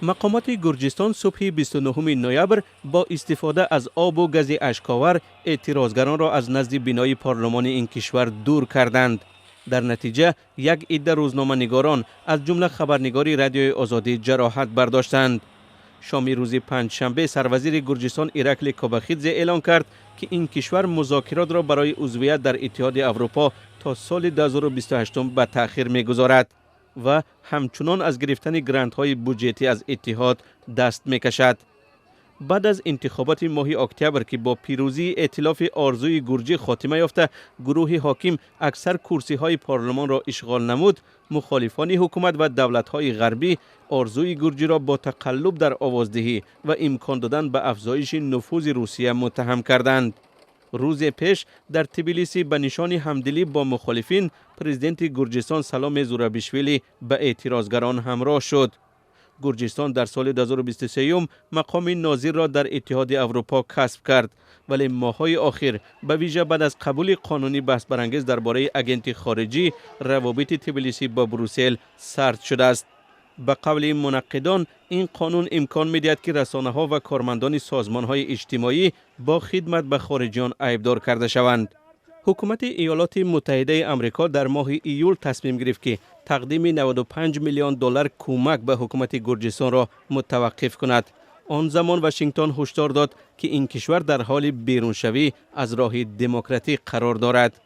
مقامات گرجستان صبح 29 نوامبر با استفاده از آب و گاز اشک‌آور اعتراضگران را از نزد بینای پارلمان این کشور دور کردند. در نتیجه یک عده روزنامه‌نگاران از جمله خبرنگاری رادیوی آزادی جراحت برداشتند. شام روز پنجشنبه سروزیر گرجستان ایرکل کوباخیدزه اعلام کرد که این کشور مذاکرات را برای عضویت در اتحاد اروپا تا سال 2028 به تأخیر می‌گذارد و همچنان از گرفتن گرانت‌های بودجتی از اتحاد دست می‌کشد. بعد از انتخابات ماه اکتبر که با پیروزی ائتلاف آرزوی گرجی خاتمه یافته، گروه حاکم اکثر کرسی‌های پارلمان را اشغال نمود، مخالفان حکومت و دولت‌های غربی آرزوی گرجی را با تقلب در آوازدهی و امکان دادن به افزایش نفوذ روسیه متهم کردند. روز پیش در تبلیسی به نشان همدلی با مخالفین، پرزیدنت گرجستان سلام زورابیشویلی به اعتراضگران همراه شد. گرجستان در سال 2023 مقام ناظر را در اتحاد اروپا کسب کرد، ولی ماه‌های اخیر به ویژه بعد از قبول قانونی بحث برانگیز درباره اگنت خارجی، روابط تبلیسی با بروسل سرد شده است. به قول منقدان این قانون امکان می‌دهد که رسانه‌ها و کارمندان سازمان‌های اجتماعی با خدمت به خارجیان عیبدار کرده شوند. حکومت ایالات متحده آمریکا در ماه ایول تصمیم گرفت که تقدیم 95 میلیون دلار کمک به حکومت گرجستان را متوقف کند. آن زمان واشنگتن هشدار داد که این کشور در حال بیرونشوی از راه دموکراتیک قرار دارد.